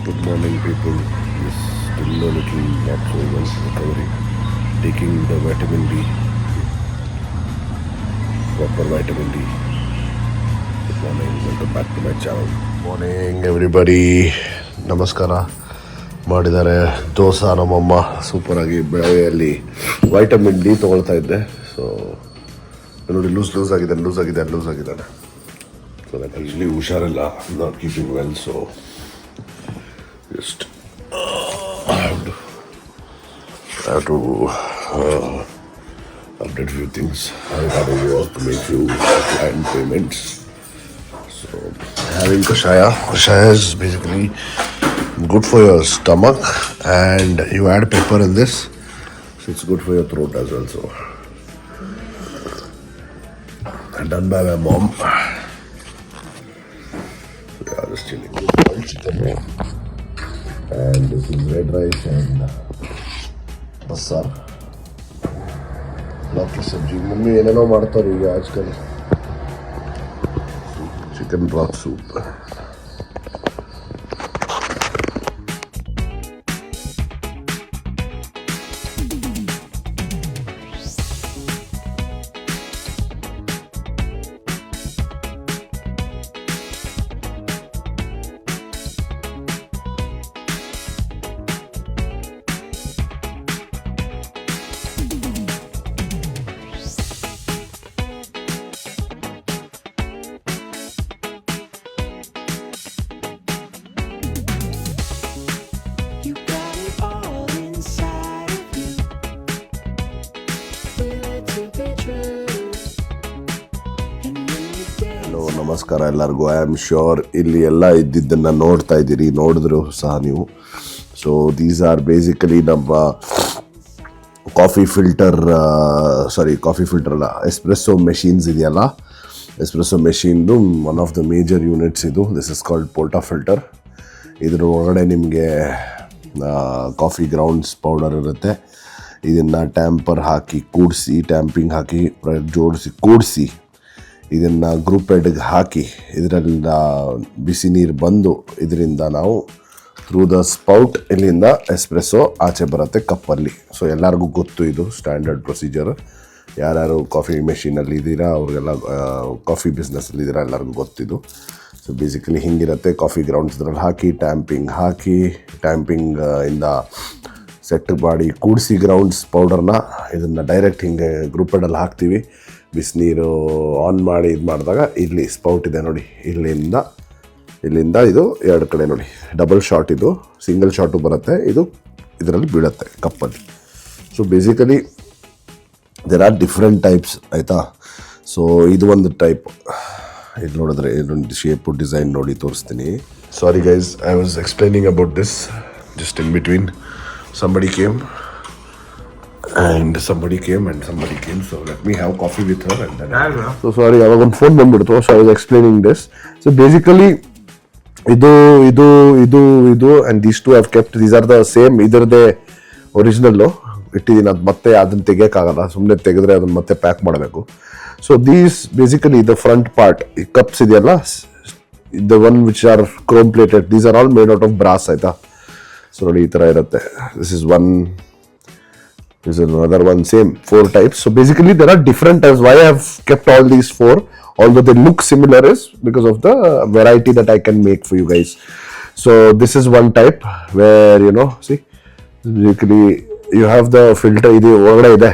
Good morning, people. Yes, still a little not so well recovery. Taking the vitamin D, proper vitamin D. Good morning. Welcome back to my channel. Morning, everybody. ನಮಸ್ಕಾರ. ಮಾಡಿದ್ದಾರೆ ದೋಸೆ ನಮ್ಮಮ್ಮ ಸೂಪರಾಗಿ ಬೆಳಗ್ಗೆಯಲ್ಲಿ vitamin D ತೊಗೊಳ್ತಾ ಇದ್ದೆ. So ನೋಡಿ loose ಆಗಿದ್ದಾನೆ. So that usually ಹುಷಾರಿಲ್ಲ, not keeping well. So just I have to update few things. I got to work to make few client payments. So having kashaya is basically good for your stomach, and you add pepper in this, so it's good for your throat as well. So done by my mom. Yeah, just chilling. Chicken. And this is red rice and basar. Lots sabji. Mummy ಏನೇನೋ ಮಾಡ್ತಾರೆ ಈಗ Ajkal. Chicken broth soup. ನಮಸ್ಕಾರ ಎಲ್ಲರಿಗೂ. I am sure ಇಲ್ಲಿ ಎಲ್ಲ ಇದ್ದಿದ್ದನ್ನು ನೋಡ್ತಾ ಇದ್ದೀರಿ, ನೋಡಿದ್ರು ಸಹ ನೀವು. ಸೊ ದೀಸ್ ಆರ್ ಬೇಸಿಕಲಿ ನಮ್ಮ ಕಾಫಿ ಫಿಲ್ಟರ್ ಅಲ್ಲ, ಎಸ್ಪ್ರೆಸ್ಸೋ ಮೆಷಿನ್ಸ್ ಇದೆಯಲ್ಲ, ಎಸ್ಪ್ರೆಸ್ಸೋ ಮೆಷಿನ್ದು one of the major units ಇದು. This is called portafilter. ಇದ್ರ ಒಳಗಡೆ ನಿಮಗೆ ಕಾಫಿ ಗ್ರೌಂಡ್ಸ್ ಪೌಡರ್ ಇರುತ್ತೆ. ಇದನ್ನು ಟ್ಯಾಂಪಿಂಗ್ ಹಾಕಿ ಜೋಡಿಸಿ ಕೂಡಿಸಿ ಇದನ್ನು ಗ್ರೂಪ್ ಹೆಡ್ಗೆ ಹಾಕಿ ಇದರಿಂದ ಬಿಸಿ ನೀರು ಬಂದು ಇದರಿಂದ ನಾವು ಥ್ರೂ ದ ಸ್ಪೌಟ್ ಇಲ್ಲಿಂದ ಎಸ್ಪ್ರೆಸ್ಸೋ ಆಚೆ ಬರುತ್ತೆ ಕಪ್ಪಲ್ಲಿ. ಸೊ ಎಲ್ಲರಿಗೂ ಗೊತ್ತು, ಇದು ಸ್ಟ್ಯಾಂಡರ್ಡ್ ಪ್ರೊಸೀಜರ್. ಯಾರ್ಯಾರು ಕಾಫಿ ಮೆಷಿನಲ್ಲಿ ಇದ್ದೀರಾ ಅವ್ರಿಗೆಲ್ಲ, ಕಾಫಿ ಬಿಸ್ನೆಸ್ಸಲ್ಲಿ ಇದ್ದೀರಾ ಎಲ್ಲರಿಗೂ ಗೊತ್ತಿದ್ದು. ಸೊ ಬೇಸಿಕಲಿ ಹಿಂಗಿರುತ್ತೆ. ಕಾಫಿ ಗ್ರೌಂಡ್ಸ್ ಇದ್ರಲ್ಲಿ ಹಾಕಿ ಟ್ಯಾಂಪಿಂಗ್ ಇಂದ ಸೆಟ್ ಮಾಡಿ ಕೂಡಿಸಿ ಗ್ರೌಂಡ್ಸ್ ಪೌಡರ್ನ ಇದನ್ನು ಡೈರೆಕ್ಟ್ ಹಿಂಗೆ ಗ್ರೂಪ್ ಹೆಡಲ್ಲಿ ಹಾಕ್ತೀವಿ. ಬಿಸಿನೀರು ಆನ್ ಮಾಡಿ ಇದು ಮಾಡಿದಾಗ ಇಲ್ಲಿ ಸ್ಪೌಟ್ ಇದೆ ನೋಡಿ, ಇಲ್ಲಿಂದ ಇದು ಎರಡು ಕಡೆ ನೋಡಿ ಡಬಲ್ ಶಾಟ್, ಇದು ಸಿಂಗಲ್ ಶಾಟು ಬರುತ್ತೆ, ಇದು ಇದರಲ್ಲಿ ಬೀಳುತ್ತೆ ಕಪ್ಪಲ್ಲಿ. So basically there are different types, ಆಯಿತಾ. ಸೊ ಇದು ಒಂದು ಟೈಪ್. ಇದು ನೋಡಿದ್ರೆ ಇದೊಂದು ಶೇಪು ಡಿಸೈನ್ ನೋಡಿ ತೋರಿಸ್ತೀನಿ. Sorry guys, I was explaining about this just in between. somebody came, so let me have coffee with her and then so sorry, aವಾಗ ಒಂದು phone ಬಂದ್ಬಿಡ್ತು. So I was explaining this. So basically ಇದು and these two have kept, these are the same, ಇದರದೇ original ಇಟ್ಟಿದ್ದೀನಿ. ಅದು ಮತ್ತೆ ಅದನ್ನು ತೆಗಿಯೋಕ್ಕಾಗಲ್ಲ, ಸುಮ್ಮನೆ ತೆಗೆದ್ರೆ ಅದನ್ನು ಮತ್ತೆ ಪ್ಯಾಕ್ ಮಾಡಬೇಕು. So these basically the front part, ಈ ಕಪ್ಸ್ ಇದೆಯಲ್ಲ, the one which are Chrome plated, these are all made out of brass, ಆಯಿತಾ. ಸೊ ನೋಡಿ ಈ ಥರ ಇರುತ್ತೆ. This is another one, same 4 types. So basically there are different types. Why I have kept all these 4, although they look similar, is because of the variety that I can make for you guys. So this is one type where, see, basically you have the filter, ಇದು ಒಳಗಡೆ ಇದೆ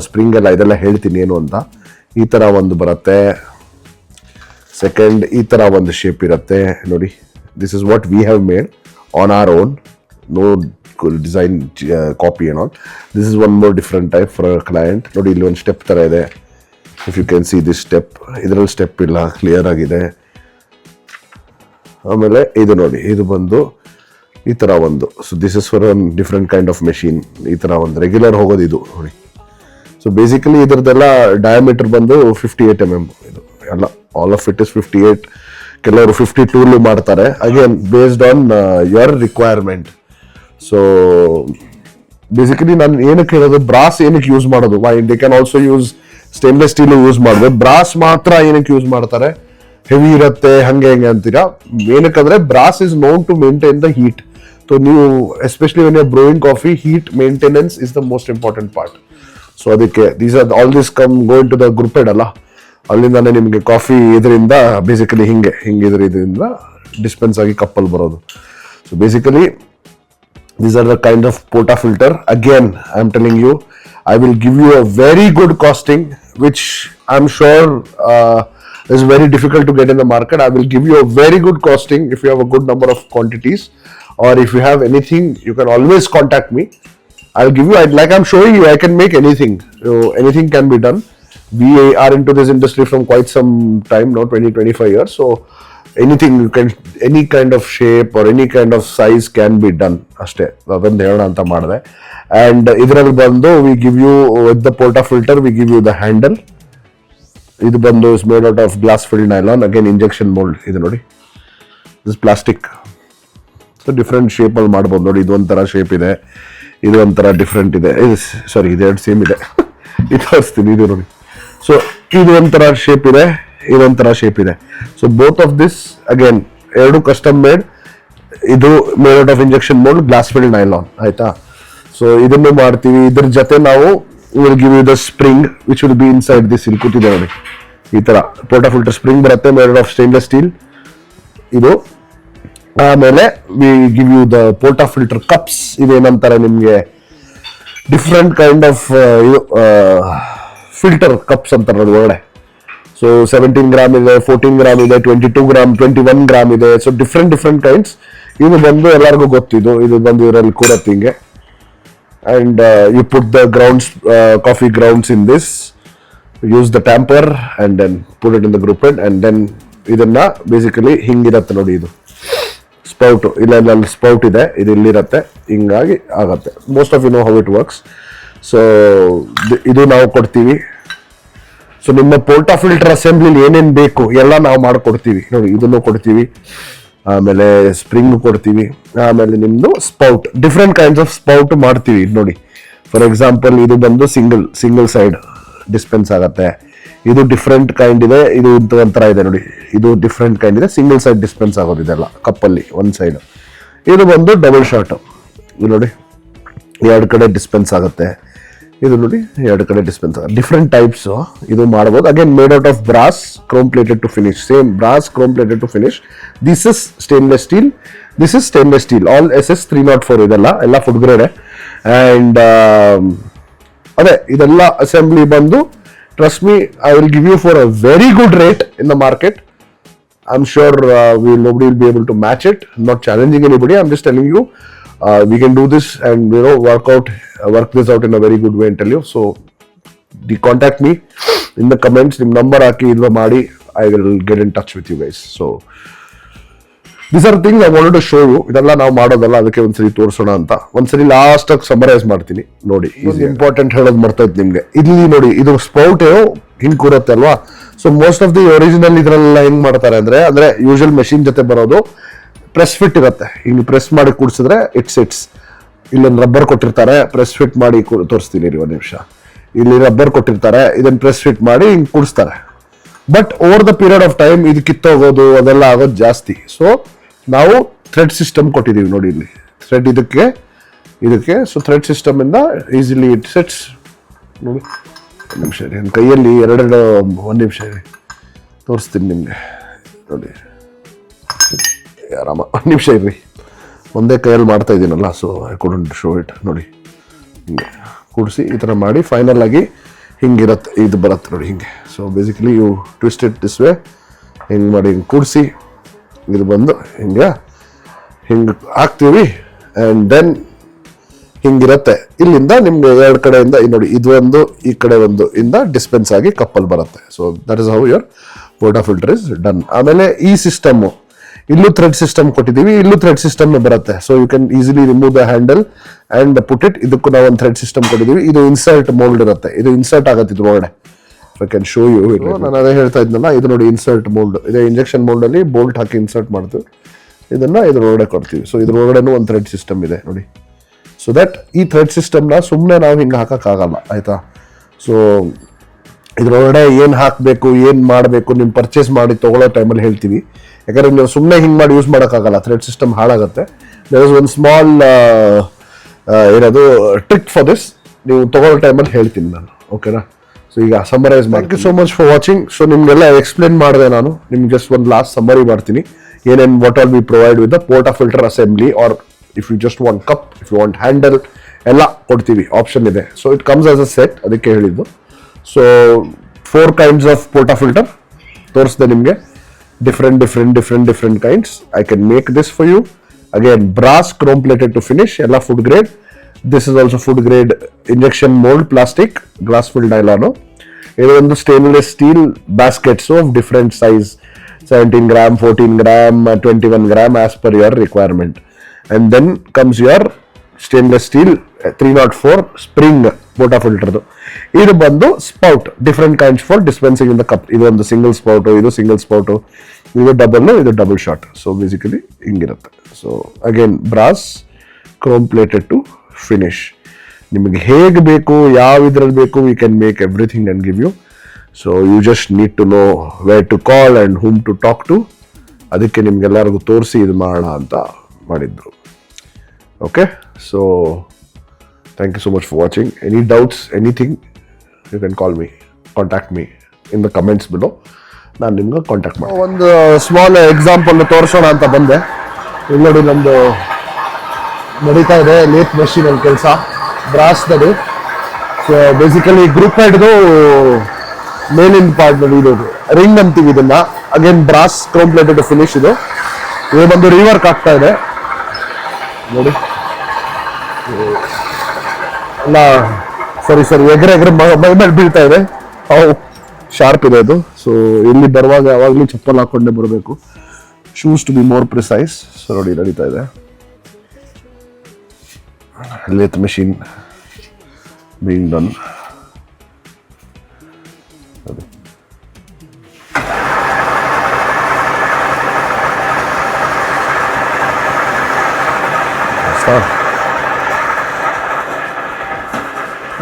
spring ಎಲ್ಲ, ಇದೆಲ್ಲ ಹೇಳ್ತೀನಿ ಏನು ಅಂತ. ಈ ಥರ ಒಂದು ಬರುತ್ತೆ. ಸೆಕೆಂಡ್ ಈ ಥರ ಒಂದು ಶೇಪ್ ಇರುತ್ತೆ ನೋಡಿ. This is what we have made on our own, no design copy and all. This is one more different type for a client. ನೋಡಿ ಇಲ್ಲಿ ಒಂದು ಸ್ಟೆಪ್ ಥರ ಇದೆ. if you can see this step, ಇದರಲ್ಲಿ step ಇಲ್ಲ, clear ಆಗಿದೆ. ಆಮೇಲೆ ಇದು ನೋಡಿ, ಇದು ಬಂದು ಈ ಥರ ಒಂದು. So this is for one different kind of machine. ಈ ಥರ ಒಂದು ರೆಗ್ಯುಲರ್ ಹೋಗೋದು ಇದು ನೋಡಿ. ಸೊ ಬೇಸಿಕಲಿ ಇದ್ರದ್ದೆಲ್ಲ ಡಯಾಮೀಟರ್ ಬಂದು 58 mm. ಇದು ಎಲ್ಲ ಆಲ್ ಆಫ್ ಇಟ್ ಇಸ್ 58. ಕೆಲವರು 52 ಮಾಡ್ತಾರೆ, again based on your requirement. So basically ನಾನು ಏನಕ್ಕೆ ಹೇಳೋದು, ಬ್ರಾಸ್ ಏನಕ್ಕೆ ಯೂಸ್ ಮಾಡೋದು, they can also use stainless steel use ಮಾಡ್ಬೋದು. ಬ್ರಾಸ್ ಮಾತ್ರ ಏನಕ್ಕೆ ಯೂಸ್ ಮಾಡ್ತಾರೆ, ಹೆವಿ ಇರುತ್ತೆ ಹಂಗೆ ಅಂತೀರಾ. ಏನಕ್ಕಂದ್ರೆ brass is known to maintain the heat. So ನೀವು especially when you brewing coffee, heat maintenance is the most important part. So ಅದಕ್ಕೆ all this go into the group head ಅಲ್ಲ, ಅಲ್ಲಿಂದಾನೆ ನಿಮಗೆ ಕಾಫಿ ಇದರಿಂದ ಬೇಸಿಕಲಿ ಹಿಂಗೆ ಇದರಿಂದ dispense ಆಗಿ ಕಪ್ಪಲ್ಲಿ ಬರೋದು. So basically these are the kind of portafilter. Again, I am telling you, I will give you a very good costing, which I'm sure is very difficult to get in the market. I will give you a very good costing if you have a good number of quantities, or if you have anything, you can always contact me. I'll give you, like I'm showing you, I can make anything. Anything can be done. We are into this industry from quite some time now, 20-25 years. So anything you can, any kind of shape or any kind of size can be done. ಅಷ್ಟೇ, ಅದೊಂದು ಹೇಳೋಣ ಅಂತ ಮಾಡಿದೆ. And ಇದರಲ್ಲಿ ಬಂದು we give you with the portafilter, we give you the handle. ಇದು ಬಂದು is made out of glass filled nylon, again injection mould. ಇದು ನೋಡಿ, ದಿಸ್ ಪ್ಲಾಸ್ಟಿಕ್. ಸೊ ಡಿಫ್ರೆಂಟ್ ಶೇಪಲ್ಲಿ ಮಾಡ್ಬೋದು ನೋಡಿ. ಇದು ಒಂಥರ ಶೇಪ್ ಇದೆ, ಇದು ಒಂಥರ ಡಿಫ್ರೆಂಟ್ ಇದೆ. ಸಾರಿ, ಇದೆರಡು ಸೇಮ್ ಇದೆ. ಇದು ತೋರಿಸ್ತೀನಿ, ಇದು ನೋಡಿ. ಸೊ ಇದು ಒಂಥರ ಶೇಪ್ ಇದೆ, ಇದೊಂಥರ ಶೇಪ್ ಇದೆ. So both of this again ಎರಡು ಕಸ್ಟಮ್ ಮೇಡ್. ಇದು made out of injection mould, glass filled nylon, ಆಯ್ತಾ. ಸೊ ಇದನ್ನು ಮಾಡ್ತೀವಿ. ಇದ್ರ ಜೊತೆ ನಾವು will give you the spring which will be inside this. ಇಲ್ಲಿ ಕೂತಿದೆ ನೋಡಿ, ಈ ತರ ಪೋರ್ಟಾಫಿಲ್ಟರ್ ಸ್ಪ್ರಿಂಗ್ ಬರುತ್ತೆ, made out of stainless steel ಇದು. ಆಮೇಲೆ we give you the portafilter cups. ಇದೇನಂತಾರೆ ನಿಮಗೆ, different kind of filter cups ಅಂತಾರೆ ನೋಡಿ ಒಳಗಡೆ. ಸೊ 17 ಗ್ರಾಮ್ ಇದೆ, 14 ಗ್ರಾಮ್ ಇದೆ, 22 ಗ್ರಾಮ್, 21 ಗ್ರಾಮ್ ಇದೆ. So different kinds. ಇದು ಬಂದು ಎಲ್ಲರಿಗೂ ಗೊತ್ತಿದ್ದು, ಇದು ಬಂದು ಇದರಲ್ಲಿ ಕೂಡತ್ತೆ ಹಿಂಗೆ. And you put the grounds, coffee grounds in this, use the tamper and then put it in the group head. And then ಇದನ್ನ ಬೇಸಿಕಲಿ ಹಿಂಗಿರತ್ತೆ ನೋಡಿ, ಇದು ಸ್ಪೌಟ್. ಇಲ್ಲ ಸ್ಪೌಟ್ ಇದೆ, ಇದು ಇಲ್ಲಿರತ್ತೆ, ಹಿಂಗಾಗಿ ಆಗತ್ತೆ. Most of you know how it works. So ಇದು ನಾವು ಕೊಡ್ತೀವಿ. ಸೊ ನಿಮ್ಮ ಪೋರ್ಟಾಫಿಲ್ಟರ್ ಅಸೆಂಬ್ಲಿ ಏನೇನು ಬೇಕು ಎಲ್ಲ ನಾವು ಮಾಡಿಕೊಡ್ತೀವಿ ನೋಡಿ. ಇದನ್ನು ಕೊಡ್ತೀವಿ, ಆಮೇಲೆ ಸ್ಪ್ರಿಂಗ್ ಕೊಡ್ತೀವಿ, ಆಮೇಲೆ ನಿಮ್ಮದು ಸ್ಪೌಟ್, ಡಿಫ್ರೆಂಟ್ ಕೈಂಡ್ಸ್ ಆಫ್ ಸ್ಪೌಟ್ ಮಾಡ್ತೀವಿ ನೋಡಿ. ಫಾರ್ ಎಕ್ಸಾಂಪಲ್ ಇದು ಬಂದು ಸಿಂಗಲ್ ಸೈಡ್ ಡಿಸ್ಪೆನ್ಸ್ ಆಗತ್ತೆ. ಇದು ಡಿಫ್ರೆಂಟ್ ಕೈಂಡ್ ಇದೆ, ಇದು ಒಂಥರ ಇದೆ ನೋಡಿ. ಇದು ಡಿಫ್ರೆಂಟ್ ಕೈಂಡ್ ಇದೆ, ಸಿಂಗಲ್ ಸೈಡ್ ಡಿಸ್ಪೆನ್ಸ್ ಆಗೋದು ಇದೆಲ್ಲ ಕಪ್ಪಲ್ಲಿ ಒಂದು ಸೈಡ್. ಇದು ಬಂದು ಡಬಲ್ ಶಾಟ್, ಇದು ನೋಡಿ, ಎರಡು ಕಡೆ ಡಿಸ್ಪೆನ್ಸ್ ಆಗುತ್ತೆ. ಇದು ನೋಡಿ, ಎರಡು ಕಡೆ ಡಿಸ್ಪೆನ್ಸ್ ಆಗುತ್ತೆ. ಡಿಫ್ರೆಂಟ್ ಟೈಪ್ಸ್ ಇದು ಮಾಡ್ಬೋದು. Again made out of brass, chrome plated to finish. Same brass, chrome plated to finish. This is stainless steel, this is stainless steel. All SS 304 ಇದೆಲ್ಲ ಎಲ್ಲ ಫುಡ್ ಗ್ರೇಡ್. ಆ್ಯಂಡ್ ಅದೇ ಇದೆಲ್ಲ assembly ಬಂದು, trust me, I will give you for a very good rate in the market. I'm sure nobody will be able to match it. I'm not challenging anybody. I'm just telling you we can do this and work this out in a very good way and tell you. So contact me in the comments. Nim number haki idva ಮಾಡಿ, I will get in touch with you guys. So these are things I wanted to show you. ಇದೆಲ್ಲ ನಾವು ಮಾಡೋದಲ್ಲ, ಅದಕ್ಕೆ ಒಂದ್ಸರಿ ತೋರಿಸೋಣ ಅಂತ. ಒಂದ್ಸರಿ last ಆಗಿ ಸಮರೈಸ್ ಮಾಡ್ತೀನಿ ನೋಡಿ. ಇದು ಇಂಪಾರ್ಟೆಂಟ್ ಹೇಳೋದು ಮರ್ತೈತೆ ನಿಮ್ಗೆ. ಇಲ್ಲಿ ನೋಡಿ, ಇದು ಸ್ಪೌಟ್ ಹಿಂಗ್ ಕೂರತ್ತೆ ಅಲ್ವಾ. So most of the original ಇದ್ರಲ್ಲ ಹೆಂಗ್ ಮಾಡ್ತಾರೆ ಅಂದ್ರೆ ಯೂಶುವಲ್ ಮೆಷಿನ್ ಜೊತೆ ಬರೋದು ಪ್ರೆಸ್ ಫಿಟ್ ಇರುತ್ತೆ. ಹಿಂಗ್ ಪ್ರೆಸ್ ಮಾಡಿ ಕೂಡಿಸಿದ್ರೆ ಇಟ್ಸ್ ಇಲ್ಲೊಂದು ರಬ್ಬರ್ ಕೊಟ್ಟಿರ್ತಾರೆ, ಪ್ರೆಸ್ ಫಿಟ್ ಮಾಡಿ ತೋರಿಸ್ತೀನಿ ಒಂದು ನಿಮಿಷ. ಇಲ್ಲಿ ರಬ್ಬರ್ ಕೊಟ್ಟಿರ್ತಾರೆ, ಇದನ್ನ ಪ್ರೆಸ್ ಫಿಟ್ ಮಾಡಿ ಹಿಂಗ್ ಕೂಡಿಸ್ತಾರೆ. But over the period of time ಇದು ಕಿತ್ತೋಗೋದು ಅದೆಲ್ಲ ಆಗೋದು ಜಾಸ್ತಿ. ಸೊ ನಾವು ಥ್ರೆಡ್ ಸಿಸ್ಟಮ್ ಕೊಟ್ಟಿದ್ದೀವಿ ನೋಡಿ, ಇಲ್ಲಿ ಥ್ರೆಡ್ ಇದಕ್ಕೆ. ಸೊ ಥ್ರೆಡ್ ಸಿಸ್ಟಮ್ ಇಂದ ಈಸಿಲಿ ಇಟ್ ಸೆಟ್ಸ್ ನೋಡಿ. ಒಂದು ನಿಮಿಷ ಇರಿ, ನನ್ನ ಕೈಯಲ್ಲಿ ಒಂದು ನಿಮಿಷ ಇರಿ, ತೋರಿಸ್ತೀನಿ ನಿಮಗೆ ನೋಡಿ. ಆರಾಮ ಒಂದು ನಿಮಿಷ ಇರ್ರಿ, ಒಂದೇ ಕೈಯಲ್ಲಿ ಮಾಡ್ತಾ ಇದ್ದೀನಲ್ಲ, so I couldn't show it ನೋಡಿ. ಹಿಂಗೆ ಕೂಡಿಸಿ ಈ ಥರ ಮಾಡಿ ಫೈನಲ್ ಆಗಿ ಹಿಂಗಿರತ್ತೆ, ಇದು ಬರುತ್ತೆ ನೋಡಿ ಹಿಂಗೆ. So basically you twist it this way, ಹಿಂಗೆ ಮಾಡಿ ಹಿಂಗೆ ಕೂಡಿಸಿ ಇದು ಬಂದು ಹಿಂಗೆ ಹಾಕ್ತೀವಿ. ಆ್ಯಂಡ್ ದೆನ್ ಹಿಂಗಿರತ್ತೆ. ಇಲ್ಲಿಂದ ನಿಮ್ಗೆ ಎರಡು ಕಡೆಯಿಂದ ನೋಡಿ, ಇದು ಒಂದು ಈ ಕಡೆ ಒಂದು ಇಂದ ಡಿಸ್ಪೆನ್ಸ್ ಆಗಿ ಕಪ್ಪಲ್ಲಿ ಬರುತ್ತೆ. So that is how your portafilter is done. ಆಮೇಲೆ ಈ ಸಿಸ್ಟಮ್ಮು, ಇಲ್ಲೂ ಥ್ರೆಡ್ ಸಿಸ್ಟಮ್ ಕೊಟ್ಟಿದ್ದೀವಿ, ಇಲ್ಲೂ ಥ್ರೆಡ್ ಸಿಸ್ಟಮ್ ಬರುತ್ತೆ. So you can easily remove the handle and put it. ಇದಕ್ಕೂ ನಾವು ಒಂದು ಥ್ರೆಡ್ ಸಿಸ್ಟಮ್ ಕೊಟ್ಟಿದ್ದೀವಿ. ಇದು ಇನ್ಸರ್ಟ್ ಮೋಲ್ಡ್ ಇರುತ್ತೆ, ಇದು ಇನ್ಸರ್ಟ್ ಆಗುತ್ತೆ ಇದ್ರೊಳಗಡೆ. I can show you. ನಾನು ಅದೇ ಹೇಳ್ತಾ ಇದ್ನಲ್ಲ, ಇದು ನೋಡಿ ಇನ್ಸರ್ಟ್ ಮೋಲ್ಡ್ ಇದೆ. ಇಂಜೆಕ್ಷನ್ ಮೋಲ್ಡಲ್ಲಿ ಬೋಲ್ಟ್ ಹಾಕಿ ಇನ್ಸರ್ಟ್ ಮಾಡ್ತೀವಿ, ಇದನ್ನು ಇದ್ರೊಳಗಡೆ ಕೊಡ್ತೀವಿ. ಸೊ ಇದ್ರೊಳಗಡೆನೂ ಒಂದು ಥ್ರೆಡ್ ಸಿಸ್ಟಮ್ ಇದೆ ನೋಡಿ. ಸೊ ದಟ್ ಈ ಥ್ರೆಡ್ ಸಿಸ್ಟಮ್ನ ಸುಮ್ಮನೆ ನಾವು ಹಿಂಗೆ ಹಾಕೋಕ್ಕಾಗಲ್ಲ, ಆಯಿತಾ. ಸೊ ಇದ್ರೊಳಗಡೆ ಏನು ಹಾಕಬೇಕು, ಏನು ಮಾಡಬೇಕು, ನಿಮ್ಮ ಪರ್ಚೇಸ್ ಮಾಡಿ ತೊಗೊಳ್ಳೋ ಟೈಮಲ್ಲಿ ಹೇಳ್ತೀವಿ. ಯಾಕಂದರೆ ನೀವು ಸುಮ್ಮನೆ ಹಿಂಗೆ ಮಾಡಿ ಯೂಸ್ ಮಾಡೋಕ್ಕಾಗಲ್ಲ, ಥ್ರೆಡ್ ಸಿಸ್ಟಮ್ ಹಾಳಾಗುತ್ತೆ. ದೇರ್ ಇಸ್ ಒನ್ ಸ್ಮಾಲ್ ಏನದು ಟ್ರಿಕ್ ಫಾರ್ ದಿಸ್, ನೀವು ತೊಗೊಳ್ಳೋ ಟೈಮಲ್ಲಿ ಹೇಳ್ತೀನಿ ನಾನು, ಓಕೆನಾ? ಸೊ ಈಗ ಸಮರೈಸ್ ಮಾಡಿ. Thank you so much for watching. So ನಿಮಗೆಲ್ಲ ಎಕ್ಸ್ಪ್ಲೇನ್ ಮಾಡಿದೆ ನಾನು, ನಿಮ್ಗೆ ಜಸ್ಟ್ ಒಂದು ಲಾಸ್ಟ್ ಸಮ್ಮರಿ ಮಾಡ್ತೀನಿ. ಏನೇನು what all we provide with the portafilter assembly, or if you just want cup, if you want handle ಎಲ್ಲ ಕೊಡ್ತೀವಿ, ಆಪ್ಷನ್ ಇದೆ. So it comes as a set, ಅದಕ್ಕೆ ಹೇಳಿದ್ದು. ಸೊ 4 kinds ಆಫ್ ಪೋರ್ಟಾಫಿಲ್ಟರ್ ತೋರಿಸಿದೆ ನಿಮಗೆ, different kinds. I can make this for you. Again brass, chrome plated to finish, ಎಲ್ಲ food grade. This is also food grade injection mould plastic, glass fill nylon. ಇದು ಒಂದು stainless steel baskets of different size, 17 grams, 14 grams, 21 grams as per your requirement. And then comes your stainless steel 304 spring portafilter. ಇದು ಬಂದು spout, different kinds for dispensing in the cup. ಇದು ಒಂದು single ಸ್ಪೌಟು, ಇದು single ಸ್ಪೌಟು, ಇದು double, ಇದು double shot. So basically ಹಿಂಗಿರುತ್ತೆ. So again brass, chrome plated to finish. ನಿಮಗೆ ಹೇಗೆ ಬೇಕು, ಯಾವ ಇದ್ರಲ್ಲಿ ಬೇಕು, we can make everything and give you. So you just need to know where to call and whom to talk to. ಅದಕ್ಕೆ ನಿಮ್ಗೆಲ್ಲರಿಗೂ ತೋರಿಸಿ ಇದು ಮಾಡೋಣ ಅಂತ ಮಾಡಿದ್ರು. Okay, so thank you so much for watching. Any doubts, anything, you can call me, contact me in the comments below. ನಾನು ನಿಮ್ಗೆ contact ಮಾಡಿ ಒಂದು ಸ್ಮಾಲ್ ಎಕ್ಸಾಂಪಲ್ ತೋರಿಸೋಣ ಅಂತ ಬಂದೆ. ಇಲ್ಲಿ ನೋಡಿ, ನಮ್ಮದು ನಡೀತಾ ಇದೆ ಲೇತ್ ಮೆಷಿನಲ್ಲಿ ಕೆಲಸ, ಬ್ರಾಸ್ದು. ಸೊ ಬೇಸಿಕಲಿ ಗ್ರೂಪ್ ಹೆಡ್ದು ಮೇಲಿನ ಪಾರ್ಟ್ ನೋಡಿ, ಇದು ರಿಂಗ್ ಅಂತೀವಿ ಇದನ್ನ. Again brass, chrome plated finish. ಇದು ಬಂದು ರಿವರ್ಕ್ ಆಗ್ತಾ ಇದೆ ನೋಡಿ, ಎಲ್ಲ ಸರಿ ಎಗ್ರೆ ಮೈ ಮೇಲೆ ಬೀಳ್ತಾ ಇದೆ. ಶಾರ್ಪ್ ಇದೆ ಅದು. ಸೊ ಇಲ್ಲಿ ಬರುವಾಗ ಯಾವಾಗಲೂ ಚಪ್ಪಲ್ ಹಾಕೊಂಡೇ ಬರಬೇಕು, shoes to be more precise. So ನೋಡಿ, ನಡೀತಾ ಇದೆ lathe machine being done.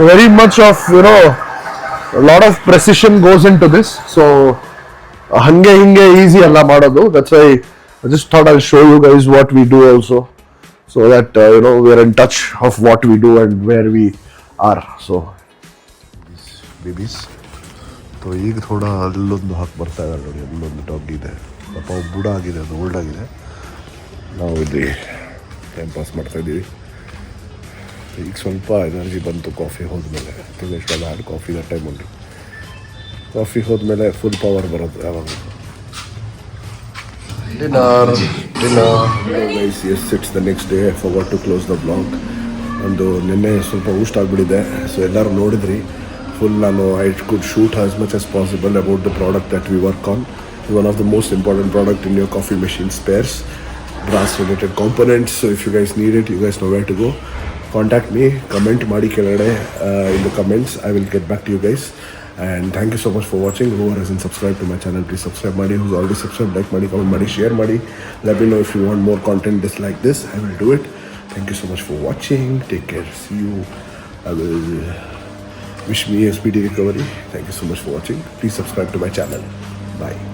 Very much of, a lot of precision goes into this. So hange easy alla madodu. That's why I just thought I'll show you guys what we do also, so that we're in touch of what we do and where we are. So these babies, तो ಈಗ ಥೋಡಾ ಅಲ್ಲೊಂದು ಹಾಕಿ ಬರ್ತಾ ಇದ್ದಾರೆ ನೋಡಿ, ಅಲ್ಲೊಂದು dog ಇದೆ ಪಾಪ, ಬುಡ ಆಗಿದೆ, ಅದು ಓಲ್ಡ್ ಆಗಿದೆ. ನಾವು ಇಲ್ಲಿ ಟೈಮ್ ಪಾಸ್ ಮಾಡ್ತಾ ಇದ್ದೀವಿ. ಈಗ ಸ್ವಲ್ಪ ಎನರ್ಜಿ ಬಂತು ಕಾಫಿ ಹೋದ್ಮೇಲೆ. ಇಷ್ಟೆಲ್ಲ ಹಾಡು ಕಾಫಿ ದ ಟೈಮ್ ಉಂಟು, ಕಾಫಿ ಹೋದ್ಮೇಲೆ ಫುಲ್ ಪವರ್ ಬರೋದು ಯಾವಾಗ. Dinner it's the next day. I forgot to close the blog. ಒಂದು ನಿನ್ನೆ ಸ್ವಲ್ಪ ಊಷ್ಟ ಆಗಿಬಿಟ್ಟಿದೆ. ಸೊ ಎಲ್ಲರೂ ನೋಡಿದ್ರಿ ಫುಲ್. ನಾನು I could shoot as much as possible about the product that we work on. One of the most important product in your coffee machine, spares, brass related components. So if you guys need it, you guys know where to go. Contact me, comment ಮಾಡಿ ಕೆಳಗಡೆ in the comments. I will get back to you guys. And thank you so much for watching. Whoever hasn't subscribed to my channel, please subscribe ಮಾಡಿ. Who's already subscribed, like ಮಾಡಿ, comment ಮಾಡಿ, share ಮಾಡಿ. Let me know if you want more content just like this. I will do it. Thank you so much for watching. Take care. See you. I will wish me a speedy recovery. Thank you so much for watching. Please subscribe to my channel. Bye.